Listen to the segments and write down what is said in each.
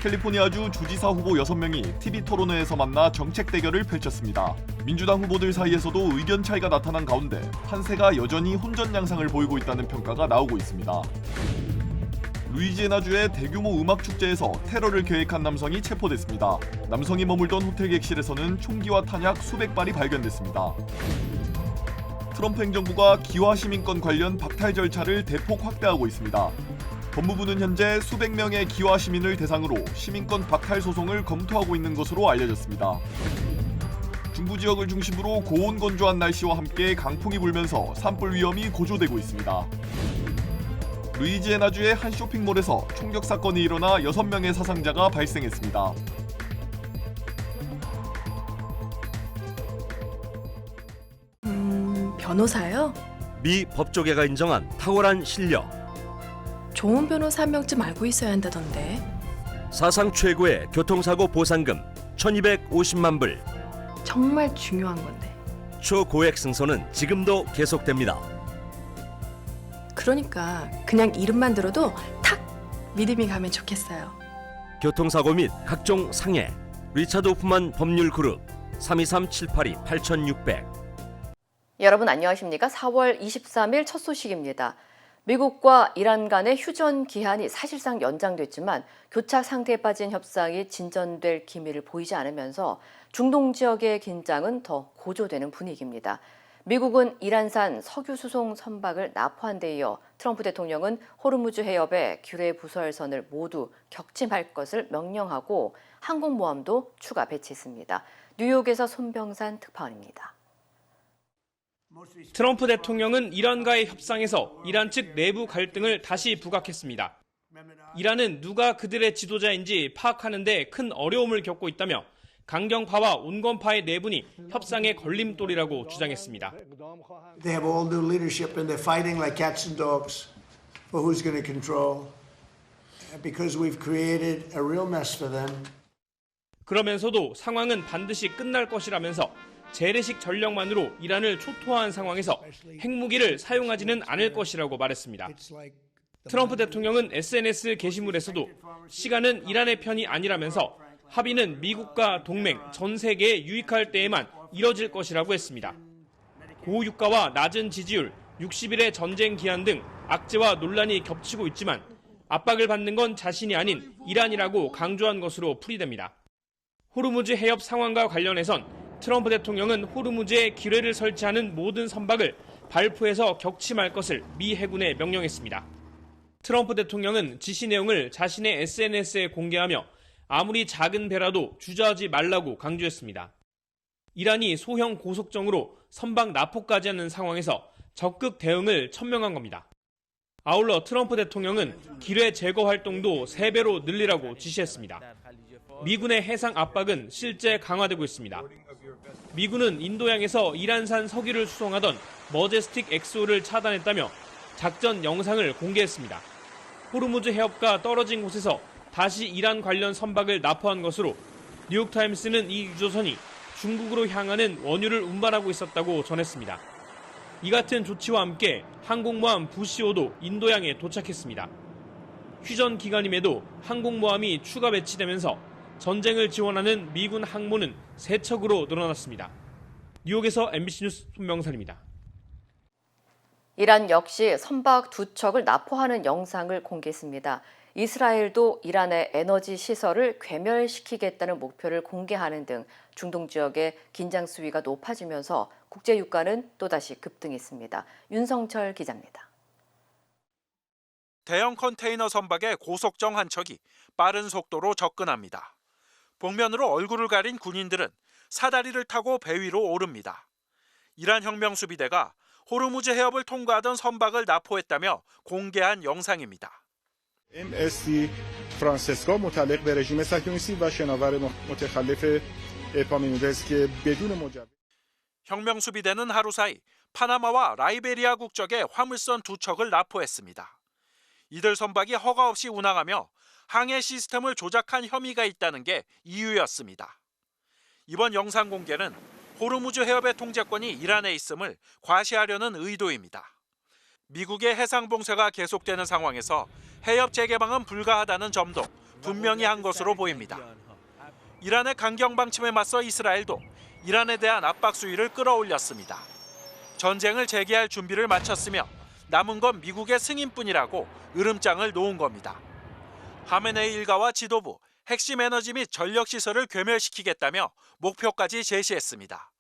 캘리포니아주 주지사 후보 6명이 TV 토론회에서 만나 정책 대결을 펼쳤습니다. 민주당 후보들 사이에서도 의견 차이가 나타난 가운데 판세가 여전히 혼전 양상을 보이고 있다는 평가가 나오고 있습니다. 루이지애나주의 대규모 음악 축제에서 테러를 계획한 남성이 체포됐습니다. 남성이 머물던 호텔 객실에서는 총기와 탄약 수백 발이 발견됐습니다. 트럼프 행정부가 기화 시민권 관련 박탈 절차를 대폭 확대하고 있습니다. 법무부는 현재 수백 명의 기화 시민을 대상으로 시민권 박탈 소송을 검토하고 있는 것으로 알려졌습니다. 중부 지역을 중심으로 고온 건조한 날씨와 함께 강풍이 불면서 산불 위험이 고조되고 있습니다. 루이지애나주의 한 쇼핑몰에서 총격 사건이 일어나 6명의 사상자가 발생했습니다. 변호사요? 미 법조계가 인정한 탁월한 실력. 좋은 변호사 한 명쯤 알고 있어야 한다던데. 사상 최고의 교통사고 보상금 1,250만 불. 정말 중요한 건데. 초고액 승소는 지금도 계속됩니다. 그러니까 그냥 이름만 들어도 탁 믿음이 가면 좋겠어요. 교통사고 및 각종 상해. 리차드 호프만 법률그룹 323-782-8600. 여러분 안녕하십니까? 4월 23일 첫 소식입니다. 미국과 이란 간의 휴전 기한이 사실상 연장됐지만 교착 상태에 빠진 협상이 진전될 기미를 보이지 않으면서 중동 지역의 긴장은 더 고조되는 분위기입니다. 미국은 이란산 석유 수송 선박을 납포한 데 이어 트럼프 대통령은 호르무즈 해협의 규례 부설선을 모두 격침할 것을 명령하고 항공모함도 추가 배치했습니다. 뉴욕에서 손병산 특파원입니다. 트럼프 대통령은 이란과의 협상에서 이란 측 내부 갈등을 다시 부각했습니다. 이란은 누가 그들의 지도자인지 파악하는 데 큰 어려움을 겪고 있다며 강경파와 온건파의 내분이 협상의 걸림돌이라고 주장했습니다. They have all new leadership and they're fighting like cats and dogs for who's going to control. Because we've created a real mess for them. 그러면서도 상황은 반드시 끝날 것이라면서 재래식 전력만으로 이란을 초토화한 상황에서 핵무기를 사용하지는 않을 것이라고 말했습니다. 트럼프 대통령은 SNS 게시물에서도 시간은 이란의 편이 아니라면서 합의는 미국과 동맹, 전 세계에 유익할 때에만 이뤄질 것이라고 했습니다. 고유가와 낮은 지지율, 60일의 전쟁 기한 등 악재와 논란이 겹치고 있지만 압박을 받는 건 자신이 아닌 이란이라고 강조한 것으로 풀이됩니다. 호르무즈 해협 상황과 관련해선 트럼프 대통령은 호르무즈에 기뢰를 설치하는 모든 선박을 발포해서 격침할 것을 미 해군에 명령했습니다. 트럼프 대통령은 지시 내용을 자신의 SNS에 공개하며 아무리 작은 배라도 주저하지 말라고 강조했습니다. 이란이 소형 고속정으로 선박 납포까지 하는 상황에서 적극 대응을 천명한 겁니다. 아울러 트럼프 대통령은 기뢰 제거 활동도 3배로 늘리라고 지시했습니다. 미군의 해상 압박은 실제 강화되고 있습니다. 미군은 인도양에서 이란산 석유를 수송하던 머제스틱 엑소를 차단했다며 작전 영상을 공개했습니다. 호르무즈 해협과 떨어진 곳에서 다시 이란 관련 선박을 납포한 것으로 뉴욕타임스는 이 유조선이 중국으로 향하는 원유를 운반하고 있었다고 전했습니다. 이 같은 조치와 함께 항공모함 부시오도 인도양에 도착했습니다. 휴전 기간임에도 항공모함이 추가 배치되면서 전쟁을 지원하는 미군 항모는 3척으로 늘어났습니다. 뉴욕에서 MBC 뉴스 손명산입니다. 이란 역시 선박 2척을 납포하는 영상을 공개했습니다. 이스라엘도 이란의 에너지 시설을 괴멸시키겠다는 목표를 공개하는 등 중동 지역의 긴장 수위가 높아지면서 국제 유가는 또다시 급등했습니다. 윤성철 기자입니다. 대형 컨테이너 선박의 고속정 한 척이 빠른 속도로 접근합니다. 복면으로 얼굴을 가린 군인들은 사다리를 타고 배 위로 오릅니다. 이란 혁명수비대가 호르무즈 해협을 통과하던 선박을 납포했다며 공개한 영상입니다. MSC فرانسسکا متعلق به رژیم صهیونیستی و شناور متخلف اپامیدس که بدون مجوز 혁명수비대는 하루 사이 파나마와 라이베리아 국적의 화물선 2척을 납포했습니다. 이들 선박이 허가 없이 운항하며 항해 시스템을 조작한 혐의가 있다는 게 이유였습니다. 이번 영상 공개는 호르무즈 해협의 통제권이 이란에 있음을 과시하려는 의도입니다. 미국의 해상 봉쇄가 계속되는 상황에서 해협 재개방은 불가하다는 점도 분명히 한 것으로 보입니다. 이란의 강경 방침에 맞서 이스라엘도 이란에 대한 압박 수위를 끌어올렸습니다. 전쟁을 재개할 준비를 마쳤으며 남은 건 미국의 승인뿐이라고 으름장을 놓은 겁니다. 하메네이 일가와 지도부, 핵심 에너지 및 전력 시설을 괴멸시키겠다며 목표까지 제시했습니다.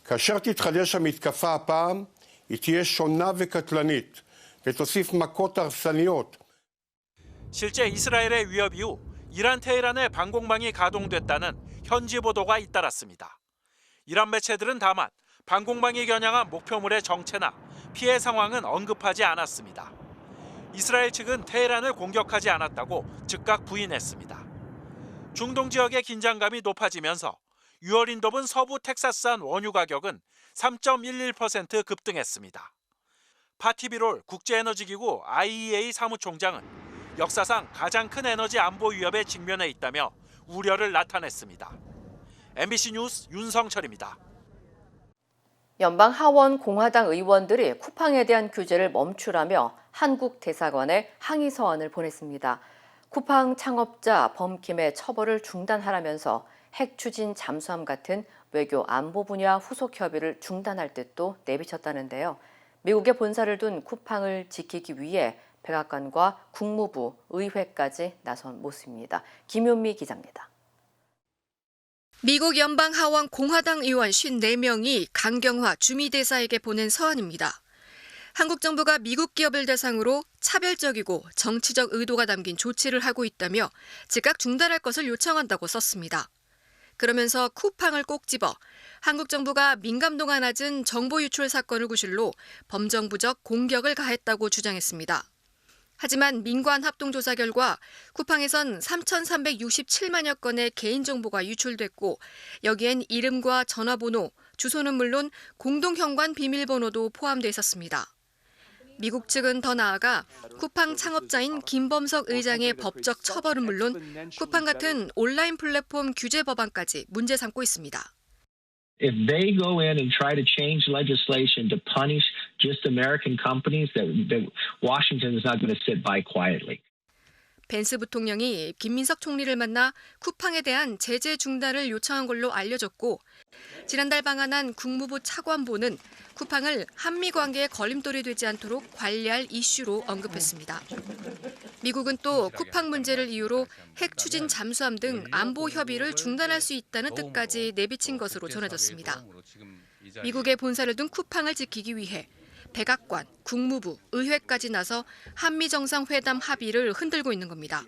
כאשר תתחדש המתקפה הפעם, היא תהיה שונה וקטלנית, ותוסיף מכות הרסניות. 실제 이스라엘의 위협 이후 이란 테헤란의 방공망이 가동됐다는 현지 보도가 잇따랐습니다. 이란 매체들은 다만 방공망이 겨냥한 목표물의 정체나 피해 상황은 언급하지 않았습니다. 이스라엘 측은 테헤란을 공격하지 않았다고 즉각 부인했습니다. 중동 지역의 긴장감이 높아지면서 6월 인도분 서부 텍사스산 원유 가격은 3.11% 급등했습니다. 파티비롤 국제에너지기구 IEA 사무총장은 역사상 가장 큰 에너지 안보 위협에 직면해 있다며 우려를 나타냈습니다. MBC 뉴스 윤성철입니다. 연방 하원 공화당 의원들이 쿠팡에 대한 규제를 멈추라며 한국 대사관에 항의 서한을 보냈습니다. 쿠팡 창업자 범킴의 처벌을 중단하라면서 핵 추진 잠수함 같은 외교 안보 분야 후속 협의를 중단할 뜻도 내비쳤다는데요. 미국에 본사를 둔 쿠팡을 지키기 위해 백악관과 국무부, 의회까지 나선 모습입니다. 김윤미 기자입니다. 미국 연방 하원 공화당 의원 54명이 강경화 주미대사에게 보낸 서한입니다. 한국 정부가 미국 기업을 대상으로 차별적이고 정치적 의도가 담긴 조치를 하고 있다며 즉각 중단할 것을 요청한다고 썼습니다. 그러면서 쿠팡을 꼭 집어 한국 정부가 민감도가 낮은 정보 유출 사건을 구실로 범정부적 공격을 가했다고 주장했습니다. 하지만 민관 합동조사 결과 쿠팡에선 3,367만여 건의 개인정보가 유출됐고 여기엔 이름과 전화번호, 주소는 물론 공동현관 비밀번호도 포함돼 있었습니다. 미국 측은 더 나아가 쿠팡 창업자인 김범석 의장의 법적 처벌은 물론 쿠팡 같은 온라인 플랫폼 규제 법안까지 문제 삼고 있습니다. If they go in and try to change legislation to punish just American companies, that Washington is not going to sit by quietly. 벤스 부통령이 김민석 총리를 만나 쿠팡에 대한 제재 중단을 요청한 걸로 알려졌고 지난달 방한한 국무부 차관보는 쿠팡을 한미 관계에 걸림돌이 되지 않도록 관리할 이슈로 언급했습니다. 미국은 또 쿠팡 문제를 이유로 핵 추진 잠수함 등 안보 협의를 중단할 수 있다는 뜻까지 내비친 것으로 전해졌습니다. 미국의 본사를 둔 쿠팡을 지키기 위해 백악관, 국무부, 의회까지 나서 한미 정상회담 합의를 흔들고 있는 겁니다.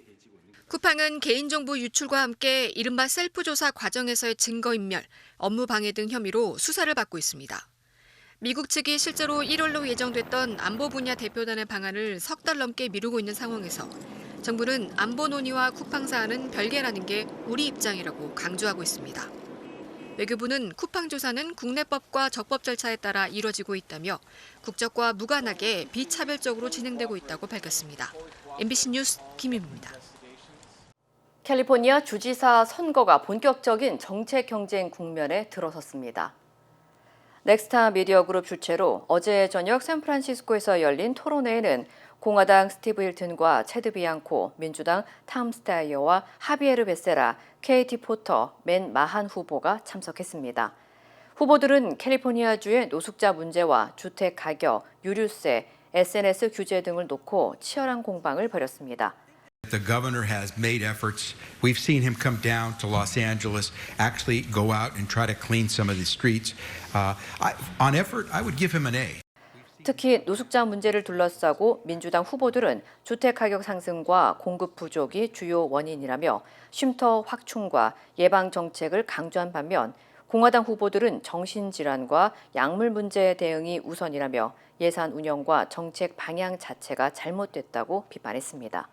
쿠팡은 개인정보 유출과 함께 이른바 셀프조사 과정에서의 증거인멸, 업무 방해 등 혐의로 수사를 받고 있습니다. 미국 측이 실제로 1월로 예정됐던 안보 분야 대표단의 방안을 석 달 넘게 미루고 있는 상황에서 정부는 안보 논의와 쿠팡 사안은 별개라는 게 우리 입장이라고 강조하고 있습니다. 외교부는 쿠팡 조사는 국내법과 적법 절차에 따라 이뤄지고 있다며 국적과 무관하게 비차별적으로 진행되고 있다고 밝혔습니다. MBC 뉴스 김윤미입니다. 캘리포니아 주지사 선거가 본격적인 정책 경쟁 국면에 들어섰습니다. 넥스타 미디어 그룹 주최로 어제 저녁 샌프란시스코에서 열린 토론회에는 공화당 스티브 힐튼과 체드 비앙코, 민주당 탐 스타이어와 하비에르 베세라, 케이티 포터, 맨 마한 후보가 참석했습니다. 후보들은 캘리포니아주의 노숙자 문제와 주택 가격, 유류세, SNS 규제 등을 놓고 치열한 공방을 벌였습니다. The governor has made efforts. We've seen him come down to Los Angeles, actually go out and try to clean some of the streets. On effort, I would give him an A. 특히 노숙자 문제를 둘러싸고 민주당 후보들은 주택 가격 상승과 공급 부족이 주요 원인이라며 쉼터 확충과 예방 정책을 강조한 반면 공화당 후보들은 정신질환과 약물 문제 대응이 우선이라며 예산 운영과 정책 방향 자체가 잘못됐다고 비판했습니다.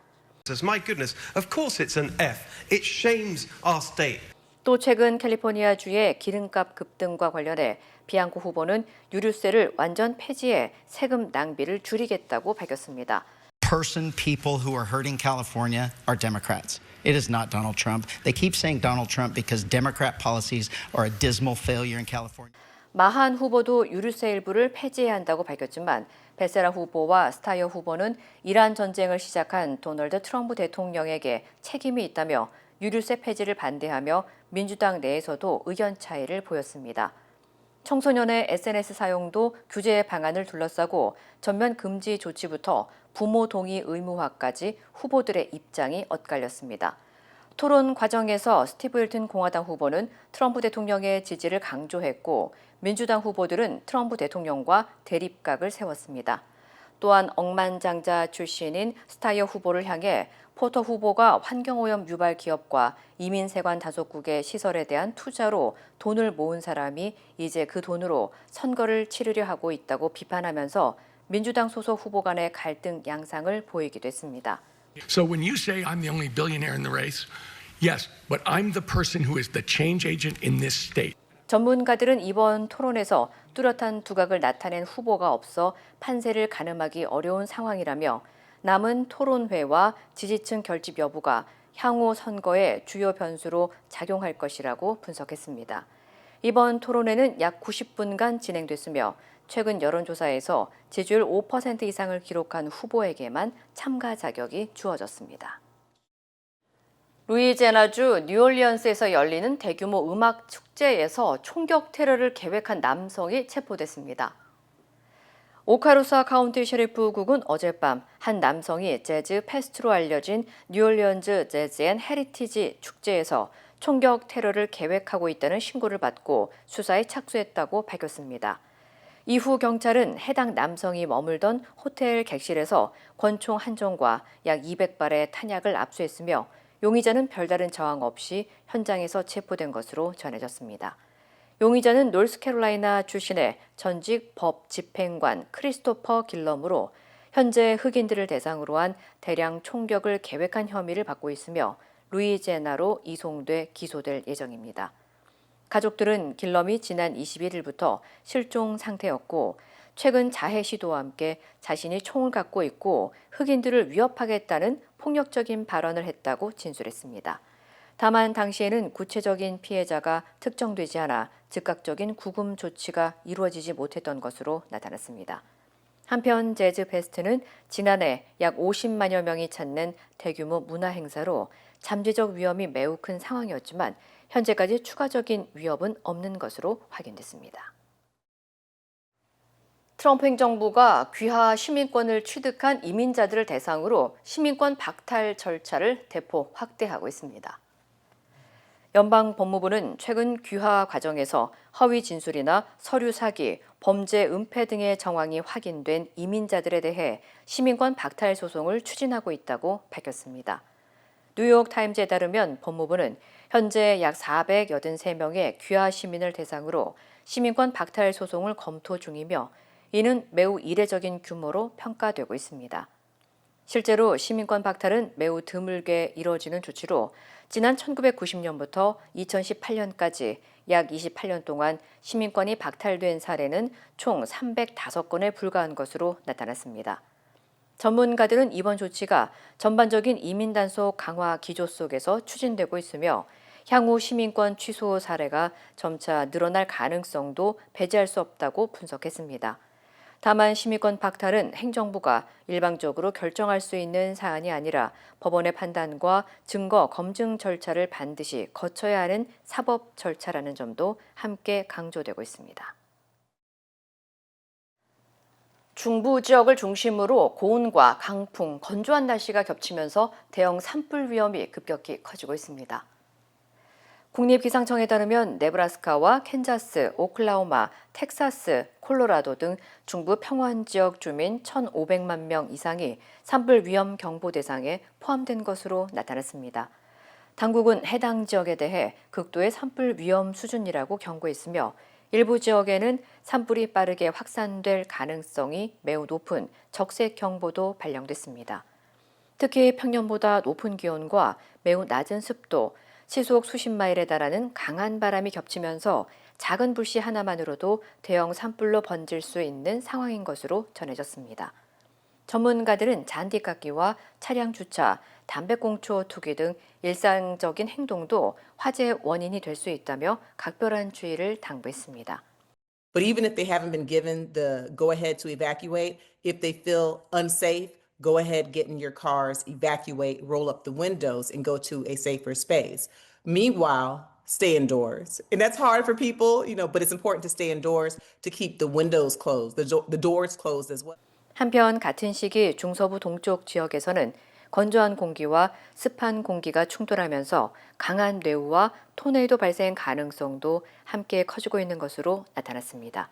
My goodness, of course it's an F. It shames our state. 또 최근 캘리포니아주의 기름값 급등과 관련해 비앙코 후보는 유류세를 완전 폐지해 세금 낭비를 줄이겠다고 밝혔습니다. People who are hurting California are Democrats. It is not Donald Trump. They keep saying Donald Trump because Democrat policies are a dismal failure in California. 마한 후보도 유류세 일부를 폐지해야 한다고 밝혔지만 베세라 후보와 스타이어 후보는 이란 전쟁을 시작한 도널드 트럼프 대통령에게 책임이 있다며 유류세 폐지를 반대하며 민주당 내에서도 의견 차이를 보였습니다. 청소년의 SNS 사용도 규제 방안을 둘러싸고 전면 금지 조치부터 부모 동의 의무화까지 후보들의 입장이 엇갈렸습니다. 토론 과정에서 스티브 힐튼 공화당 후보는 트럼프 대통령의 지지를 강조했고 민주당 후보들은 트럼프 대통령과 대립각을 세웠습니다. 또한 억만장자 출신인 스타이어 후보를 향해 포터 후보가 환경오염 유발 기업과 이민세관 다속국의 시설에 대한 투자로 돈을 모은 사람이 이제 그 돈으로 선거를 치르려 하고 있다고 비판하면서 민주당 소속 후보 간의 갈등 양상을 보이기도 했습니다. So when you say I'm the only billionaire in the race, yes, but I'm the person who is the change agent in this state. 전문가들은 이번 토론에서 뚜렷한 두각을 나타낸 후보가 없어 판세를 가늠하기 어려운 상황이라며 남은 토론회와 지지층 결집 여부가 향후 선거의 주요 변수로 작용할 것이라고 분석했습니다. 이번 토론회는 약 90분간 진행됐으며 최근 여론조사에서 지지율 5% 이상을 기록한 후보에게만 참가 자격이 주어졌습니다. 루이지애나주 뉴올리언스에서 열리는 대규모 음악 축제에서 총격 테러를 계획한 남성이 체포됐습니다. 오카루사 카운티 셰리프국은 어젯밤 한 남성이 재즈 페스트로 알려진 뉴올리언즈 재즈 앤 헤리티지 축제에서 총격 테러를 계획하고 있다는 신고를 받고 수사에 착수했다고 밝혔습니다. 이후 경찰은 해당 남성이 머물던 호텔 객실에서 권총 한 정과 약 200발의 탄약을 압수했으며 용의자는 별다른 저항 없이 현장에서 체포된 것으로 전해졌습니다. 용의자는 노스캐롤라이나 출신의 전직 법 집행관 크리스토퍼 길럼으로 현재 흑인들을 대상으로 한 대량 총격을 계획한 혐의를 받고 있으며 루이지애나로 이송돼 기소될 예정입니다. 가족들은 길럼이 지난 21일부터 실종 상태였고 최근 자해 시도와 함께 자신이 총을 갖고 있고 흑인들을 위협하겠다는 폭력적인 발언을 했다고 진술했습니다. 다만 당시에는 구체적인 피해자가 특정되지 않아 즉각적인 구금 조치가 이루어지지 못했던 것으로 나타났습니다. 한편 재즈 페스트는 지난해 약 50만여 명이 찾는 대규모 문화 행사로 잠재적 위험이 매우 큰 상황이었지만 현재까지 추가적인 위협은 없는 것으로 확인됐습니다. 트럼프 행정부가 귀화 시민권을 취득한 이민자들을 대상으로 시민권 박탈 절차를 대폭 확대하고 있습니다. 연방법무부는 최근 귀화 과정에서 허위 진술이나 서류 사기, 범죄 은폐 등의 정황이 확인된 이민자들에 대해 시민권 박탈 소송을 추진하고 있다고 밝혔습니다. 뉴욕타임즈에 따르면 법무부는 현재 약 483명의 귀화 시민을 대상으로 시민권 박탈 소송을 검토 중이며 이는 매우 이례적인 규모로 평가되고 있습니다. 실제로 시민권 박탈은 매우 드물게 이뤄지는 조치로 지난 1990년부터 2018년까지 약 28년 동안 시민권이 박탈된 사례는 총 305건에 불과한 것으로 나타났습니다. 전문가들은 이번 조치가 전반적인 이민 단속 강화 기조 속에서 추진되고 있으며 향후 시민권 취소 사례가 점차 늘어날 가능성도 배제할 수 없다고 분석했습니다. 다만 시민권 박탈은 행정부가 일방적으로 결정할 수 있는 사안이 아니라 법원의 판단과 증거 검증 절차를 반드시 거쳐야 하는 사법 절차라는 점도 함께 강조되고 있습니다. 중부 지역을 중심으로 고온과 강풍, 건조한 날씨가 겹치면서 대형 산불 위험이 급격히 커지고 있습니다. 국립기상청에 따르면 네브라스카와 캔자스, 오클라호마, 텍사스, 콜로라도 등 중부 평원 지역 주민 1,500만 명 이상이 산불 위험 경보 대상에 포함된 것으로 나타났습니다. 당국은 해당 지역에 대해 극도의 산불 위험 수준이라고 경고했으며 일부 지역에는 산불이 빠르게 확산될 가능성이 매우 높은 적색 경보도 발령됐습니다. 특히 평년보다 높은 기온과 매우 낮은 습도, 시속 수십 마일에 달하는 강한 바람이 겹치면서 작은 불씨 하나만으로도 대형 산불로 번질 수 있는 상황인 것으로 전해졌습니다. 전문가들은 잔디깎기와 차량 주차, 담배꽁초 투기 등 일상적인 행동도 화재의 원인이 될 수 있다며 각별한 주의를 당부했습니다. But even if they haven't been given the go-ahead to evacuate, if they feel unsafe, go ahead, get in your cars, evacuate, roll up the windows, and go to a safer space. Meanwhile, stay indoors. And that's hard for people, but it's important to stay indoors to keep the windows closed, the doors closed as well. 한편 같은 시기 중서부 동쪽 지역에서는 건조한 공기와 습한 공기가 충돌하면서 강한 뇌우와 토네이도 발생 가능성도 함께 커지고 있는 것으로 나타났습니다.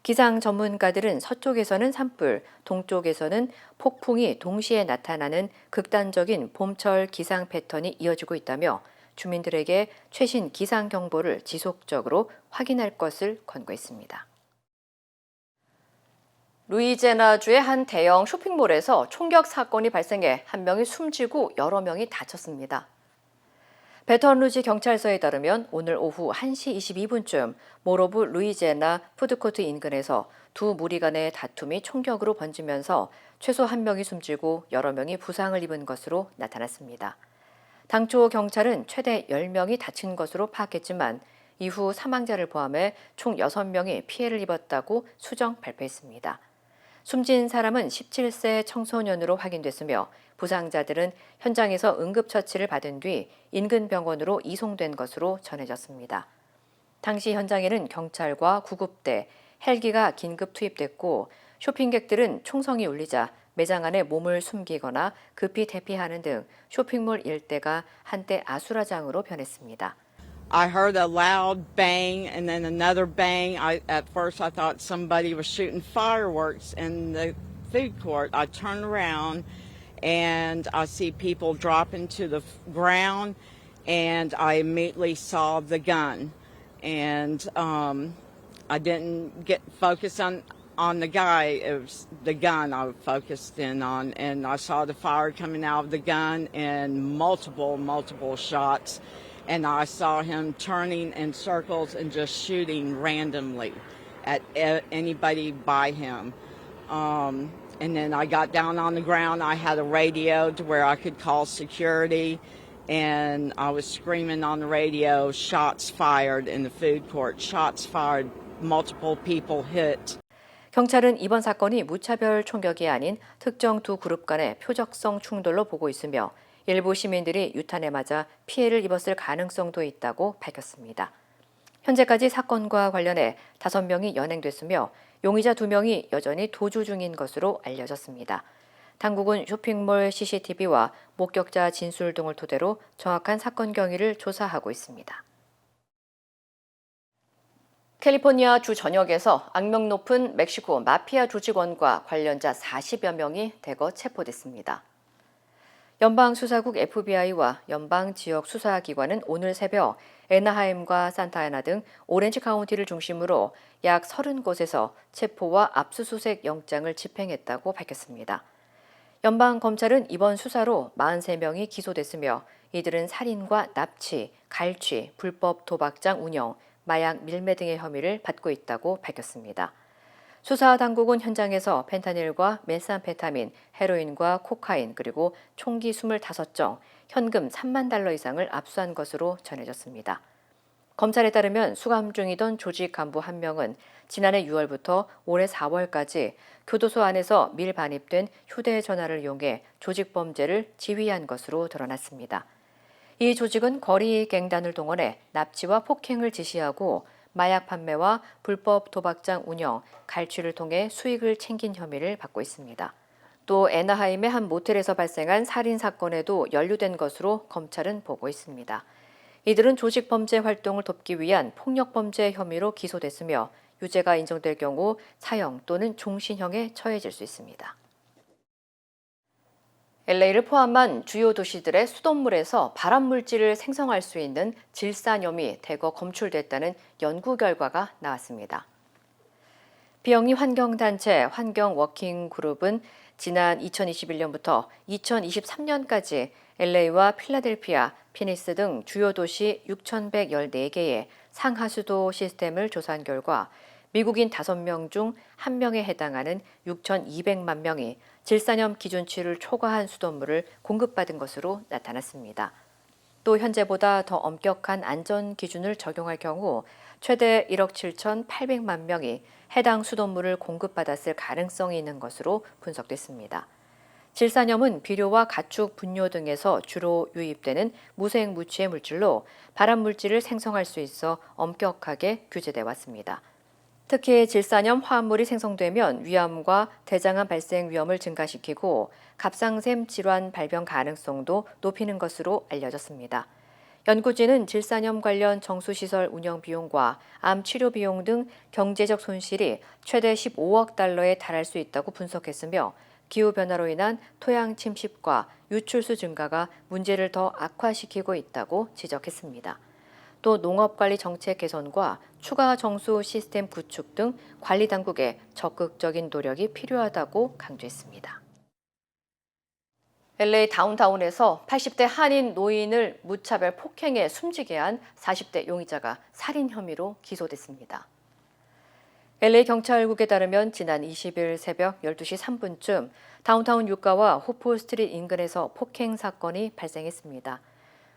기상 전문가들은 서쪽에서는 산불, 동쪽에서는 폭풍이 동시에 나타나는 극단적인 봄철 기상 패턴이 이어지고 있다며 주민들에게 최신 기상 경보를 지속적으로 확인할 것을 권고했습니다. 루이지애나주의 한 대형 쇼핑몰에서 총격 사건이 발생해 한 명이 숨지고 여러 명이 다쳤습니다. 베턴루지 경찰서에 따르면 오늘 오후 1시 22분쯤 몰오브 루이지애나 푸드코트 인근에서 두 무리 간의 다툼이 총격으로 번지면서 최소 한 명이 숨지고 여러 명이 부상을 입은 것으로 나타났습니다. 당초 경찰은 최대 10명이 다친 것으로 파악했지만 이후 사망자를 포함해 총 6명이 피해를 입었다고 수정 발표했습니다. 숨진 사람은 17세 청소년으로 확인됐으며 부상자들은 현장에서 응급처치를 받은 뒤 인근 병원으로 이송된 것으로 전해졌습니다. 당시 현장에는 경찰과 구급대, 헬기가 긴급 투입됐고 쇼핑객들은 총성이 울리자 매장 안에 몸을 숨기거나 급히 대피하는 등 쇼핑몰 일대가 한때 아수라장으로 변했습니다. I heard a loud bang and then another bang. At first I thought somebody was shooting fireworks in the food court. I turned around and I see people dropping to the ground and I immediately saw the gun. And I didn't get focused on the guy. It was the gun I focused in on, and I saw the fire coming out of the gun and multiple shots. And I saw him turning in circles and just shooting randomly at anybody by him. And then I got down on the ground. I had a radio to where I could call security, and I was screaming on the radio, shots fired in the food court, shots fired, multiple people hit. 경찰은 이번 사건이 무차별 총격이 아닌 특정 두 그룹 간의 표적성 충돌로 보고 있으며 일부 시민들이 유탄에 맞아 피해를 입었을 가능성도 있다고 밝혔습니다. 현재까지 사건과 관련해 5명이 연행됐으며 용의자 2명이 여전히 도주 중인 것으로 알려졌습니다. 당국은 쇼핑몰 CCTV와 목격자 진술 등을 토대로 정확한 사건 경위를 조사하고 있습니다. 캘리포니아 주 전역에서 악명 높은 멕시코 마피아 조직원과 관련자 40여 명이 대거 체포됐습니다. 연방수사국 FBI와 연방지역수사기관은 오늘 새벽 애나하임과 산타아나 등 오렌지 카운티를 중심으로 약 30곳에서 체포와 압수수색 영장을 집행했다고 밝혔습니다. 연방검찰은 이번 수사로 43명이 기소됐으며 이들은 살인과 납치, 갈취, 불법 도박장 운영, 마약 밀매 등의 혐의를 받고 있다고 밝혔습니다. 수사 당국은 현장에서 펜타닐과 메스암페타민, 헤로인과 코카인 그리고 총기 25정, 현금 3만 달러 이상을 압수한 것으로 전해졌습니다. 검찰에 따르면 수감 중이던 조직 간부 한 명은 지난해 6월부터 올해 4월까지 교도소 안에서 밀반입된 휴대전화를 이용해 조직 범죄를 지휘한 것으로 드러났습니다. 이 조직은 거리 갱단을 동원해 납치와 폭행을 지시하고 마약 판매와 불법 도박장 운영, 갈취를 통해 수익을 챙긴 혐의를 받고 있습니다. 또 애나하임의 한 모텔에서 발생한 살인 사건에도 연루된 것으로 검찰은 보고 있습니다. 이들은 조직 범죄 활동을 돕기 위한 폭력 범죄 혐의로 기소됐으며 유죄가 인정될 경우 사형 또는 종신형에 처해질 수 있습니다. LA를 포함한 주요 도시들의 수돗물에서 발암물질을 생성할 수 있는 질산염이 대거 검출됐다는 연구 결과가 나왔습니다. 비영리 환경단체 환경워킹그룹은 지난 2021년부터 2023년까지 LA와 필라델피아, 피닉스 등 주요 도시 6,114개의 상하수도 시스템을 조사한 결과 미국인 5명 중 1명에 해당하는 6,200만 명이 질산염 기준치를 초과한 수돗물을 공급받은 것으로 나타났습니다. 또 현재보다 더 엄격한 안전 기준을 적용할 경우 최대 1억 7,800만 명이 해당 수돗물을 공급받았을 가능성이 있는 것으로 분석됐습니다. 질산염은 비료와 가축 분뇨 등에서 주로 유입되는 무색무취의 물질로 발암물질을 생성할 수 있어 엄격하게 규제돼 왔습니다. 특히 질산염 화합물이 생성되면 위암과 대장암 발생 위험을 증가시키고 갑상샘 질환 발병 가능성도 높이는 것으로 알려졌습니다. 연구진은 질산염 관련 정수시설 운영 비용과 암 치료 비용 등 경제적 손실이 최대 15억 달러에 달할 수 있다고 분석했으며 기후변화로 인한 토양 침식과 유출수 증가가 문제를 더 악화시키고 있다고 지적했습니다. 또 농업관리 정책 개선과 추가 정수 시스템 구축 등 관리 당국의 적극적인 노력이 필요하다고 강조했습니다. LA 다운타운에서 80대 한인 노인을 무차별 폭행해 숨지게 한 40대 용의자가 살인 혐의로 기소됐습니다. LA 경찰국에 따르면 지난 20일 새벽 12시 3분쯤 다운타운 유가와 호프 스트릿 인근에서 폭행 사건이 발생했습니다.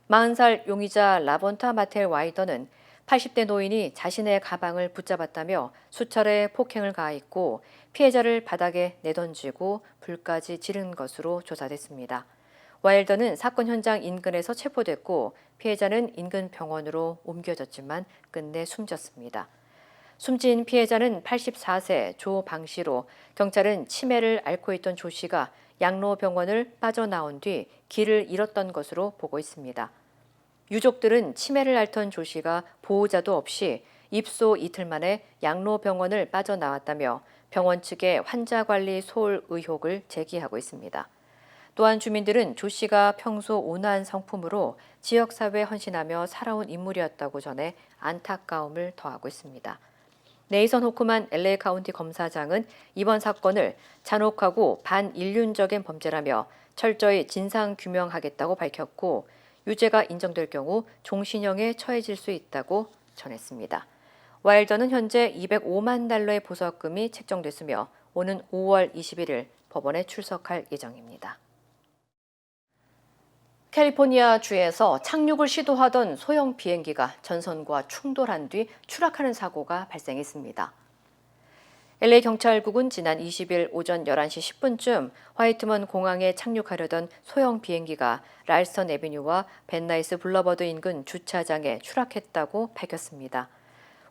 40살 용의자 라본타 마텔 와이더는 80대 노인이 자신의 가방을 붙잡았다며 수차례 폭행을 가했고 피해자를 바닥에 내던지고 불까지 지른 것으로 조사됐습니다. 와일더는 사건 현장 인근에서 체포됐고 피해자는 인근 병원으로 옮겨졌지만 끝내 숨졌습니다. 숨진 피해자는 84세 조 방씨로 경찰은 치매를 앓고 있던 조 씨가 양로병원을 빠져나온 뒤 길을 잃었던 것으로 보고 있습니다. 유족들은 치매를 앓던 조 씨가 보호자도 없이 입소 이틀 만에 양로병원을 빠져나왔다며 병원 측에 환자 관리 소홀 의혹을 제기하고 있습니다. 또한 주민들은 조 씨가 평소 온화한 성품으로 지역사회에 헌신하며 살아온 인물이었다고 전해 안타까움을 더하고 있습니다. 네이선 호크만 LA 카운티 검사장은 이번 사건을 잔혹하고 반인륜적인 범죄라며 철저히 진상 규명하겠다고 밝혔고 유죄가 인정될 경우 종신형에 처해질 수 있다고 전했습니다. 와일더는 현재 205만 달러의 보석금이 책정됐으며 오는 5월 21일 법원에 출석할 예정입니다. 캘리포니아 주에서 착륙을 시도하던 소형 비행기가 전선과 충돌한 뒤 추락하는 사고가 발생했습니다. LA 경찰국은 지난 20일 오전 11시 10분쯤 화이트먼 공항에 착륙하려던 소형 비행기가 랄스턴 애비뉴와 벤나이스 블러버드 인근 주차장에 추락했다고 밝혔습니다.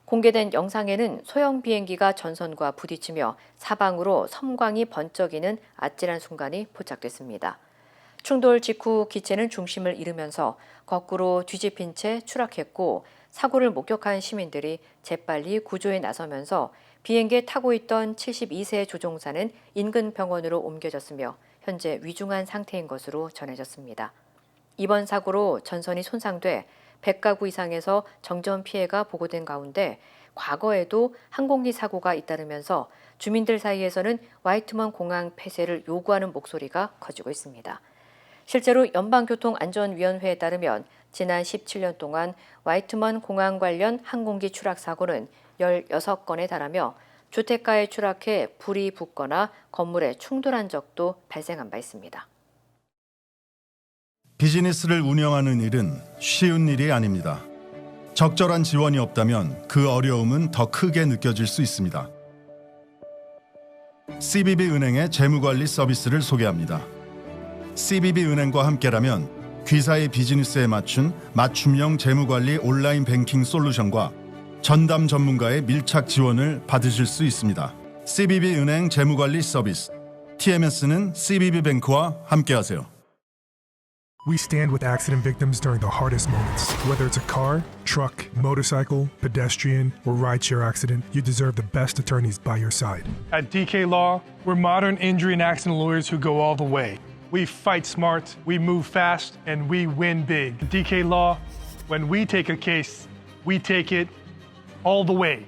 공개된 영상에는 소형 비행기가 전선과 부딪히며 사방으로 섬광이 번쩍이는 아찔한 순간이 포착됐습니다. 충돌 직후 기체는 중심을 잃으면서 거꾸로 뒤집힌 채 추락했고 사고를 목격한 시민들이 재빨리 구조에 나서면서 비행기에 타고 있던 72세 조종사는 인근 병원으로 옮겨졌으며 현재 위중한 상태인 것으로 전해졌습니다. 이번 사고로 전선이 손상돼 100가구 이상에서 정전 피해가 보고된 가운데 과거에도 항공기 사고가 잇따르면서 주민들 사이에서는 화이트먼 공항 폐쇄를 요구하는 목소리가 커지고 있습니다. 실제로 연방교통안전위원회에 따르면 지난 17년 동안 화이트먼 공항 관련 항공기 추락 사고는 16건에 달하며 주택가에 추락해 불이 붙거나 건물에 충돌한 적도 발생한 바 있습니다. 비즈니스를 운영하는 일은 쉬운 일이 아닙니다. 적절한 지원이 없다면 그 어려움은 더 크게 느껴질 수 있습니다. CBB은행의 재무관리 서비스를 소개합니다. CBB은행과 함께라면 귀사의 비즈니스에 맞춘 맞춤형 재무관리 온라인 뱅킹 솔루션과 전담 전문가의 밀착 지원을 받으실 수 있습니다. CBB은행 재무관리 서비스, TMS는 CBB뱅크와 함께하세요. We stand with accident victims during the hardest moments. Whether it's a car, truck, motorcycle, pedestrian, or rideshare accident, you deserve the best attorneys by your side. At DK Law, we're modern injury and accident lawyers who go all the way. We fight smart, we move fast, and we win big. At DK Law, when we take a case, we take it all the way.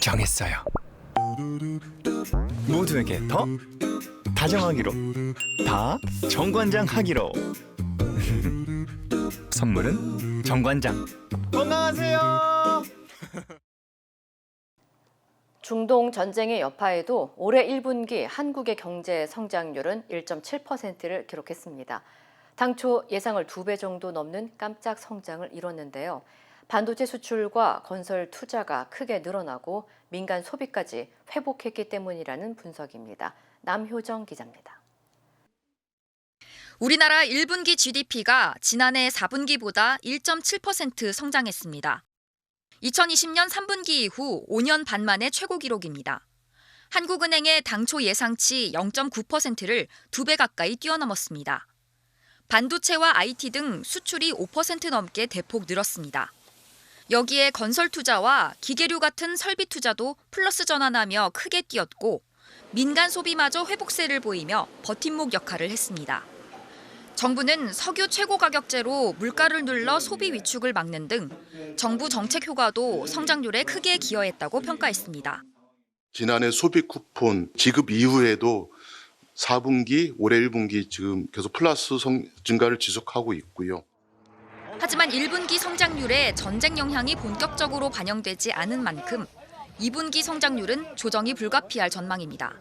정했어요. 모두에게 더 다정하기로, 다 정관장하기로. 선물은 정관장. 건강하세요. 중동 전쟁의 여파에도 올해 1분기 한국의 경제 성장률은 1.7%를 기록했습니다. 당초 예상을 2배 정도 넘는 깜짝 성장을 이뤘는데요. 반도체 수출과 건설 투자가 크게 늘어나고 민간 소비까지 회복했기 때문이라는 분석입니다. 남효정 기자입니다. 우리나라 1분기 GDP가 지난해 4분기보다 1.7% 성장했습니다. 2020년 3분기 이후 5년 반 만의 최고 기록입니다. 한국은행의 당초 예상치 0.9%를 2배 가까이 뛰어넘었습니다. 반도체와 IT 등 수출이 5% 넘게 대폭 늘었습니다. 여기에 건설 투자와 기계류 같은 설비 투자도 플러스 전환하며 크게 뛰었고 민간 소비마저 회복세를 보이며 버팀목 역할을 했습니다. 정부는 석유 최고 가격제로 물가를 눌러 소비 위축을 막는 등 정부 정책 효과도 성장률에 크게 기여했다고 평가했습니다. 지난해 소비 쿠폰 지급 이후에도 4분기, 올해 1분기 지금 계속 플러스 증가를 지속하고 있고요. 하지만 1분기 성장률에 전쟁 영향이 본격적으로 반영되지 않은 만큼 2분기 성장률은 조정이 불가피할 전망입니다.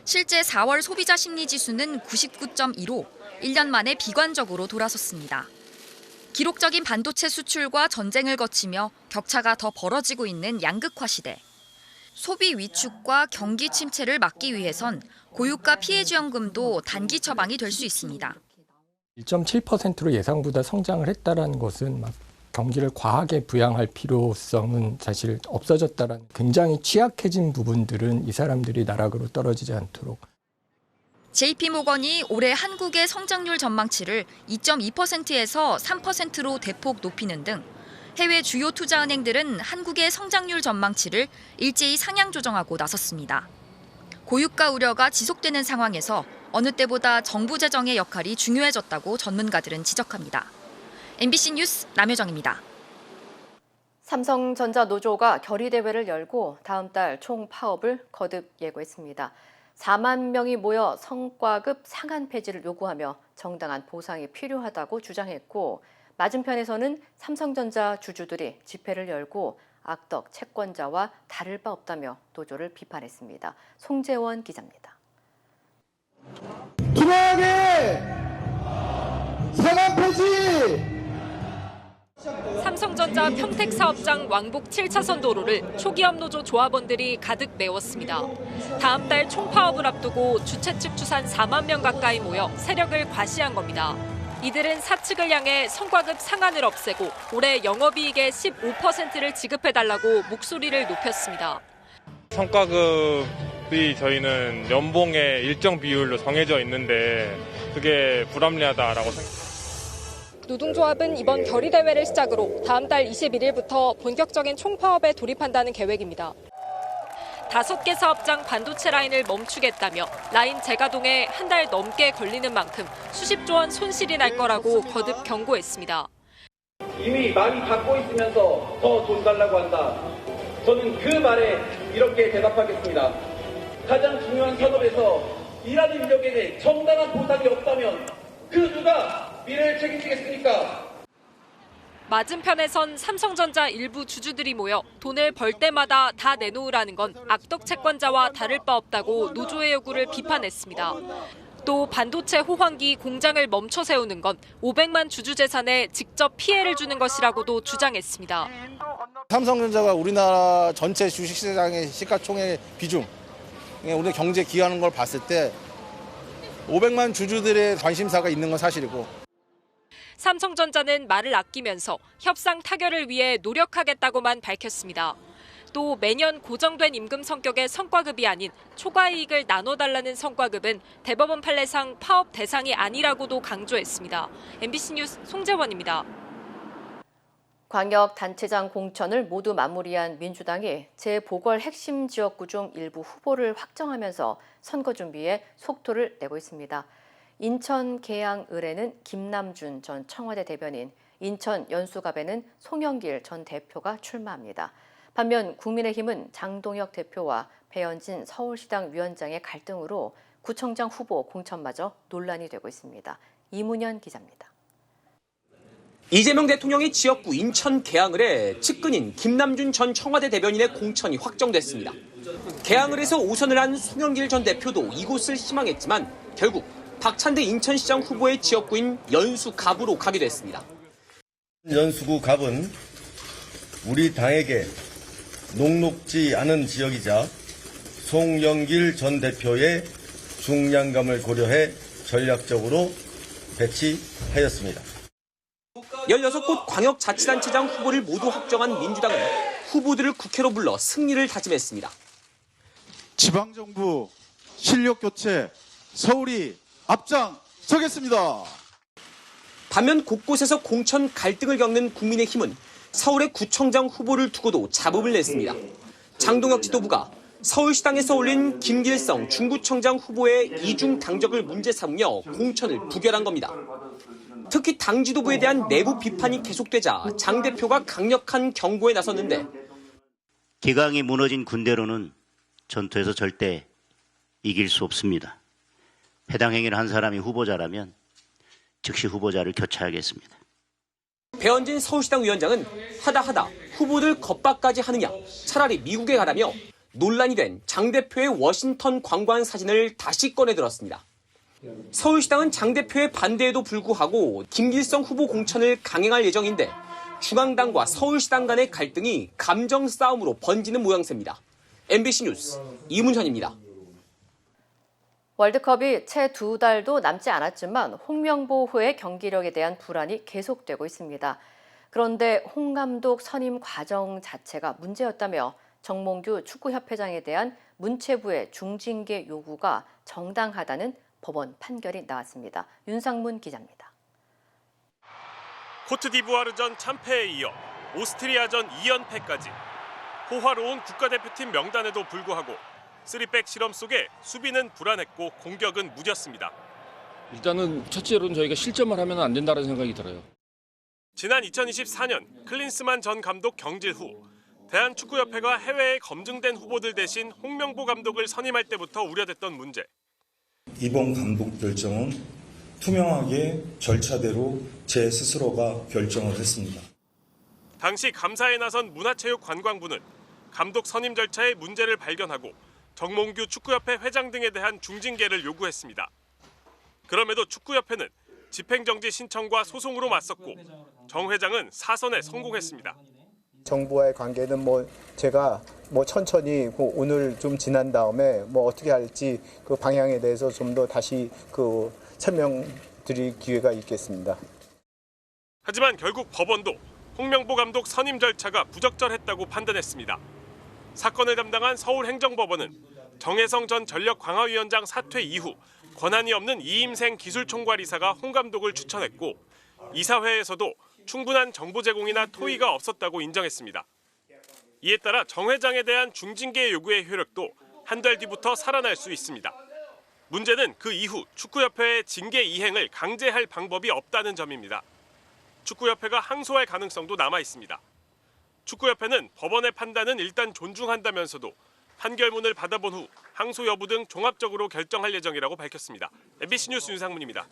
실제 4월 소비자 심리 지수는 99.2로 1년 만에 비관적으로 돌아섰습니다. 기록적인 반도체 수출과 전쟁을 거치며 격차가 더 벌어지고 있는 양극화 시대. 소비 위축과 경기 침체를 막기 위해선 고유가 피해지원금도 단기 처방이 될 수 있습니다. 1.7%로 예상보다 성장을 했다는 것은 경기를 과하게 부양할 필요성은 사실 없어졌다는 굉장히 취약해진 부분들은 이 사람들이 나락으로 떨어지지 않도록. JP모건이 올해 한국의 성장률 전망치를 2.2%에서 3%로 대폭 높이는 등 해외 주요 투자은행들은 한국의 성장률 전망치를 일제히 상향 조정하고 나섰습니다. 고유가 우려가 지속되는 상황에서 어느 때보다 정부 재정의 역할이 중요해졌다고 전문가들은 지적합니다. MBC 뉴스 남효정입니다. 삼성전자 노조가 결의대회를 열고 다음 달 총 파업을 거듭 예고했습니다. 4만 명이 모여 성과급 상한 폐지를 요구하며 정당한 보상이 필요하다고 주장했고 맞은편에서는 삼성전자 주주들이 집회를 열고 악덕 채권자와 다를 바 없다며 노조를 비판했습니다. 송재원 기자입니다. 투명하게 상한 폐지! 삼성전자 평택사업장 왕복 7차선 도로를 초기업 노조 조합원들이 가득 메웠습니다. 다음 달 총파업을 앞두고 주최 측 추산 4만 명 가까이 모여 세력을 과시한 겁니다. 이들은 사측을 향해 성과급 상한을 없애고 올해 영업이익의 15%를 지급해달라고 목소리를 높였습니다. 성과급이 저희는 연봉의 일정 비율로 정해져 있는데 그게 불합리하다라고 생각합니다. 노동조합은 이번 결의대회를 시작으로 다음 달 21일부터 본격적인 총파업에 돌입한다는 계획입니다. 5개 사업장 반도체 라인을 멈추겠다며 라인 재가동에 한 달 넘게 걸리는 만큼 수십조 원 손실이 날 거라고 거듭 경고했습니다. 이미 많이 받고 있으면서 더 돈 달라고 한다. 저는 그 말에 이렇게 대답하겠습니다. 가장 중요한 산업에서 일하는 인력에게 정당한 보상이 없다면 그 누가 미래를 책임지겠습니까? 맞은편에선 삼성전자 일부 주주들이 모여 돈을 벌 때마다 다 내놓으라는 건 악덕 채권자와 다를 바 없다고 노조의 요구를 비판했습니다. 또 반도체 호황기 공장을 멈춰 세우는 건 500만 주주 재산에 직접 피해를 주는 것이라고도 주장했습니다. 삼성전자가 우리나라 전체 주식시장의 시가총액 비중, 우리 경제 기여하는 걸 봤을 때 500만 주주들의 관심사가 있는 건 사실이고. 삼성전자는 말을 아끼면서 협상 타결을 위해 노력하겠다고만 밝혔습니다. 또 매년 고정된 임금 성격의 성과급이 아닌 초과이익을 나눠달라는 성과급은 대법원 판례상 파업 대상이 아니라고도 강조했습니다. MBC 뉴스 송재원입니다. 광역단체장 공천을 모두 마무리한 민주당이 재보궐 핵심 지역구 중 일부 후보를 확정하면서 선거 준비에 속도를 내고 있습니다. 인천 계양을에는 김남준 전 청와대 대변인, 인천 연수갑에는 송영길 전 대표가 출마합니다. 반면 국민의힘은 장동혁 대표와 배현진 서울시당 위원장의 갈등으로 구청장 후보 공천마저 논란이 되고 있습니다. 이문현 기자입니다. 이재명 대통령이 지역구 인천 계양을에 측근인 김남준 전 청와대 대변인의 공천이 확정됐습니다. 계양을에서 오선을 한 송영길 전 대표도 이곳을 희망했지만 결국 박찬대 인천시장 후보의 지역구인 연수갑으로 가게 됐습니다. 연수구 갑은 우리 당에게 녹록지 않은 지역이자 송영길 전 대표의 중량감을 고려해 전략적으로 배치하였습니다. 16곳 광역자치단체장 후보를 모두 확정한 민주당은 후보들을 국회로 불러 승리를 다짐했습니다. 지방정부 실력교체 서울이 앞장서겠습니다. 반면 곳곳에서 공천 갈등을 겪는 국민의힘은 서울의 구청장 후보를 두고도 잡음을 냈습니다. 장동혁 지도부가 서울시당에서 올린 김길성 중구청장 후보의 이중 당적을 문제 삼으며 공천을 부결한 겁니다. 특히 당 지도부에 대한 내부 비판이 계속되자 장 대표가 강력한 경고에 나섰는데 기강이 무너진 군대로는 전투에서 절대 이길 수 없습니다. 해당 행위를 한 사람이 후보자라면 즉시 후보자를 교체하겠습니다. 배현진 서울시당 위원장은 하다 후보들 겁박까지 하느냐 차라리 미국에 가라며 논란이 된 장 대표의 워싱턴 관광 사진을 다시 꺼내들었습니다. 서울시당은 장 대표의 반대에도 불구하고 김길성 후보 공천을 강행할 예정인데 중앙당과 서울시당 간의 갈등이 감정 싸움으로 번지는 모양새입니다. MBC 뉴스 이문현입니다. 월드컵이 채 2달도 남지 않았지만 홍명보 후의 경기력에 대한 불안이 계속되고 있습니다. 그런데 홍 감독 선임 과정 자체가 문제였다며 정몽규 축구협회장에 대한 문체부의 중징계 요구가 정당하다는 법원 판결이 나왔습니다. 윤상문 기자입니다. 코트디부아르전 참패에 이어 오스트리아전 2연패까지 호화로운 국가대표팀 명단에도 불구하고 3백 실험 속에 수비는 불안했고 공격은 무뎠습니다. 일단은 첫째로는 저희가 실점을 하면 안 된다는 생각이 들어요. 지난 2024년 클린스만 전 감독 경질 후 대한축구협회가 해외에 검증된 후보들 대신 홍명보 감독을 선임할 때부터 우려됐던 문제. 이번 감독 결정은 투명하게 절차대로 제 스스로가 결정을 했습니다. 당시 감사에 나선 문화체육관광부는 감독 선임 절차에 문제를 발견하고 정몽규 축구협회 회장 등에 대한 중징계를 요구했습니다. 그럼에도 축구협회는 집행정지 신청과 소송으로 맞섰고 정 회장은 사선에 성공했습니다. 정부와의 관계는 제가 천천히 오늘 좀 지난 다음에 어떻게 할지 그 방향에 대해서 좀 더 다시 설명드릴 기회가 있겠습니다. 하지만 결국 법원도 홍명보 감독 선임 절차가 부적절했다고 판단했습니다. 사건을 담당한 서울행정법원은 정혜성 전 전력강화위원장 사퇴 이후 권한이 없는 이임생 기술총괄이사가 홍 감독을 추천했고 이사회에서도 충분한 정보 제공이나 토의가 없었다고 인정했습니다. 이에 따라 정 회장에 대한 중징계 요구의 효력도 한 달 뒤부터 살아날 수 있습니다. 문제는 그 이후 축구협회의 징계 이행을 강제할 방법이 없다는 점입니다. 축구협회가 항소할 가능성도 남아 있습니다. 축구협회는 법원의 판단은 일단 존중한다면서도 판결문을 받아본 후 항소 여부 등 종합적으로 결정할 예정이라고 밝혔습니다. MBC 뉴스 윤상문입니다.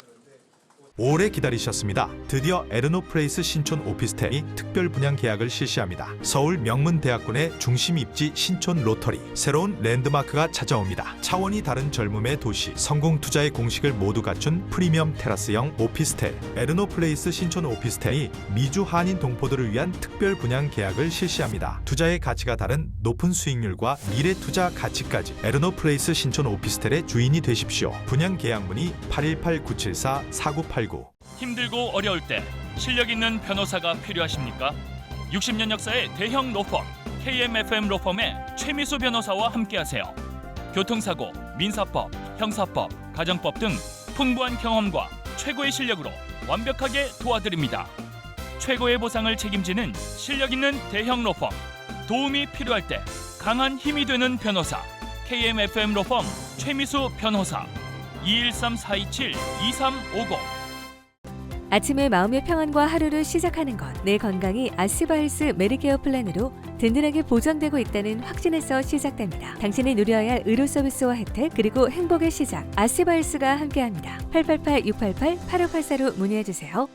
오래 기다리셨습니다. 드디어 에르노플레이스 신촌 오피스텔이 특별 분양 계약을 실시합니다. 서울 명문대학군의 중심 입지 신촌 로터리. 새로운 랜드마크가 찾아옵니다. 차원이 다른 젊음의 도시. 성공 투자의 공식을 모두 갖춘 프리미엄 테라스형 오피스텔. 에르노플레이스 신촌 오피스텔이 미주 한인 동포들을 위한 특별 분양 계약을 실시합니다. 투자의 가치가 다른 높은 수익률과 미래 투자 가치까지 에르노플레이스 신촌 오피스텔의 주인이 되십시오. 분양 계약 문의 818-974-4989. 힘들고 어려울 때 실력 있는 변호사가 필요하십니까? 60년 역사의 대형 로펌 KMFM 로펌의 최미수 변호사와 함께하세요. 교통사고, 민사법, 형사법, 가정법 등 풍부한 경험과 최고의 실력으로 완벽하게 도와드립니다. 최고의 보상을 책임지는 실력 있는 대형 로펌. 도움이 필요할 때 강한 힘이 되는 변호사 KMFM 로펌 최미수 변호사 213-427-2350. 아침에 마음의 평안과 하루를 시작하는 것, 내 건강이 아스바헬스 메디케어 플랜으로 든든하게 보장되고 있다는 확신에서 시작됩니다. 당신이 누려야 할 의료 서비스와 혜택, 그리고 행복의 시작, 아스바헬스가 함께합니다. 888-688-8584로 문의해주세요.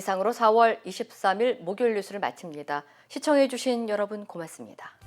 이상으로 4월 23일 목요일 뉴스를 마칩니다. 시청해주신 여러분 고맙습니다.